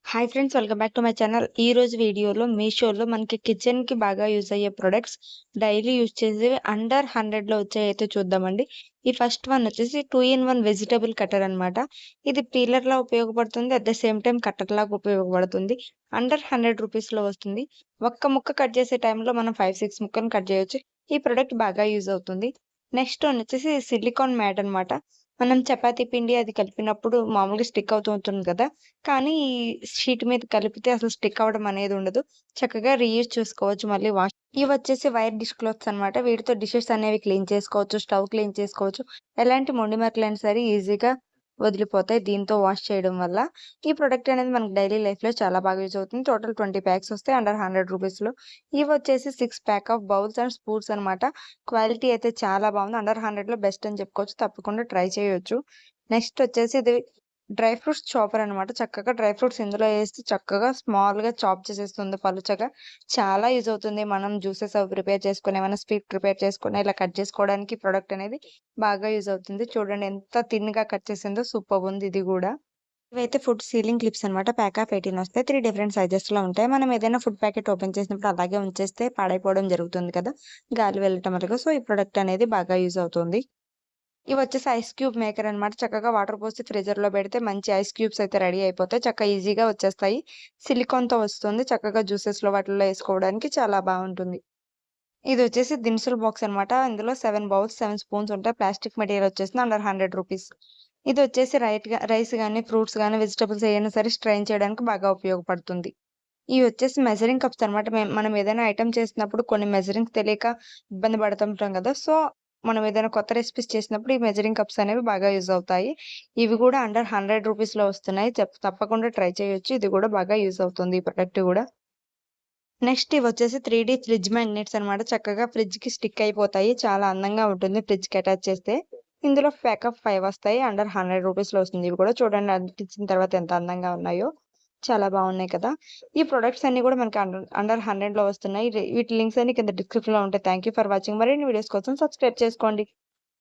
Hi friends, welcome back to my channel. ఈ రోజు వీడియోలో మీషోలో మనకి కిచెన్‌కి బాగా యూజ్ అయ్యే ప్రొడక్ట్స్ డైలీ యూజ్ చేసేవి అండర్ 100లో వచ్చాయైతే చూద్దామండి. ఈ ఫస్ట్ వన్ వచ్చేసి 2 ఇన్ 1 వెజిటబుల్ కట్టర్ అనమాట. ఇది పీలర్‌లా ఉపయోగపడుతుంది. అట్ ద సేమ్ టైమ్ కట్టర్‌లాగా ఉపయోగపడుతుంది. అండర్ 100 రూపీస్‌లో వస్తుంది. ఒక్క ముక్క కట్ చేసే టైంలో మనం 5, 6 ముక్కలు కట్ చేయొచ్చు. ఈ ప్రొడక్ట్ బాగా యూజ్ అవుతుంది. నెక్స్ట్ వన్ వచ్చేసి సిలికాన్ మ్యాట్ అనమాట. మనం చపాతీ పిండి అది కలిపినప్పుడు మామూలుగా స్టిక్ అవుతూ ఉంటుంది కదా! కానీ ఈ షీట్ మీద కలిపితే అసలు స్టిక్ అవ్వడం అనేది ఉండదు. చక్కగా రీయూజ్ చేసుకోవచ్చు మళ్ళీ ఇవొచ్చేసి వైర్ డిష్ క్లాత్స్ అనమాట. వీటితో డిషెస్ అనేవి క్లీన్ చేసుకోవచ్చు. స్టవ్ క్లీన్ చేసుకోవచ్చు. ఎలాంటి మొండి మరకలైనా సరే ఈజీగా వదిలిపోతాయి దీంతో వాష్ చేయడం వల్ల. ఈ ప్రొడక్ట్ అనేది మనకు డైలీ లైఫ్‌లో చాలా బాగా యూజ్ అవుతుంది. టోటల్ 20 ప్యాక్స్ వస్తాయి అండర్ 100 రూపీస్‌లో. ఇవొచ్చేసి 6 pack of bowls and spoons అనమాట. క్వాలిటీ అయితే చాలా బాగుంది. అండర్ 100లో బెస్ట్ అని చెప్పుకోవచ్చు. తప్పకుండా ట్రై చేయొచ్చు. నెక్స్ట్ వచ్చేసి ఇది డ్రై ఫ్రూట్స్ చాపర్ అనమాట. చక్కగా డ్రై ఫ్రూట్స్ ఇందులో ఏసి చక్కగా స్మాల్‌గా చాప్ చేసేస్తుంది పలుచగా. చాలా యూజ్ అవుతుంది. మనం జ్యూసెస్ అవి ప్రిపేర్ చేసుకొని, ఏమైనా స్వీట్ ప్రిపేర్ చేసుకొని ఇలా కట్ చేసుకోవడానికి ఈ ప్రొడక్ట్ అనేది బాగా యూజ్ అవుతుంది. చూడండి ఎంత థిన్‌గా కట్ చేసిందో సూపర్బుంది ఇది గూడా. ఇవైతే ఫుడ్ సీలింగ్ క్లిప్స్ అనమాట. ప్యాక్ ఆఫ్ 18 వస్తాయి. 3 డిఫరెంట్ సైజెస్‌లో ఉంటాయి. మనం ఏదైనా ఫుడ్ ప్యాకెట్ ఓపెన్ చేసినప్పుడు అలాగే ఉంచేస్తే పాడైపోవడం జరుగుతుంది కదా! గాలి వెళ్ళటం వల్ల. సో, ఈ ప్రొడక్ట్ అనేది బాగా యూజ్ అవుతుంది. ఇవొచ్చేసి ఐస్ క్యూబ్ మేకర్ అనమాట. చక్కగా వాటర్ పోసి ఫ్రీజర్‌లో పెడితే మంచి ఐస్ క్యూబ్స్ అయితే రెడీ అయిపోతాయి. ఈజీగా వచ్చేస్తాయి. సిలికాన్‌తో వస్తుంది. చక్కగా జ్యూసెస్‌లో వాటిల్లో ఏసుకోవడానికి చాలా బావుంటుంది. ఇదొచ్చేసి దినుసుల బాక్స్ అనమాట. ఇందులో 7 బౌల్స్, 7 స్పూన్స్ ఉంటాయి. ప్లాస్టిక్ మెటీరియల్ వచ్చేసి అండర్ 100 రూపీస్. ఇదొచ్చేసి రైస్ గాని, ఫ్రూట్స్ గాని, వెజిటబుల్స్ ఏయైనా సరే స్ట్రెయిన్ చేయడానికి బాగా ఉపయోగపడుతుంది. ఇవొచ్చేసి మెజరింగ్ కప్స్ అనమాట. మనం ఏదైనా ఐటెమ్ చేసినప్పుడు కొన్ని మెజరింగ్స్ తెలియక ఇబ్బంది పడుతుంటాం గదా! సో, మనం ఏదైనా కొత్త రెసిపీస్ చేసినప్పుడు ఈ మెజరింగ్ కప్స్ అనేవి బాగా యూజ్ అవుతాయి. ఇవి గూడా అండర్ 100 రూపీస్‌లో వస్తున్నాయి. తప్పకుండా ట్రై చేయొచ్చు. ఇది గూడా బాగా యూజ్ అవుతుంది ఈ ప్రొడక్ట్ గూడా. నెక్స్ట్ ఇవొచ్చేసి 3 ఫ్రిడ్జ్ మ్యాగ్నెట్స్ అనమాట. చక్కగా ఫ్రిడ్జ్‌కి స్టిక్ అయిపోతాయి. చాలా అందంగా ఉంటుంది ఫ్రిడ్జ్‌కి అటాచ్ చేస్తే. ఇందులో ప్యాక్ ఆఫ్ 5 వస్తాయి. అండర్ 100 రూపీస్‌లో వస్తుంది. ఇవి కూడా చూడండి అంటించిన తర్వాత ఎంత అందంగా ఉన్నాయో. చాలా బాగున్నాయి కదా! ఈ ప్రొడక్ట్స్ అన్నీ కూడా మనకి అండర్ 100లో వస్తున్నాయి. వీటి లింక్స్ అన్ని కింద డిస్క్రిప్షన్‌లో ఉంటాయి. Thank you for watching. మరిన్ని వీడియోస్ కోసం సబ్స్క్రైబ్ చేసుకోండి.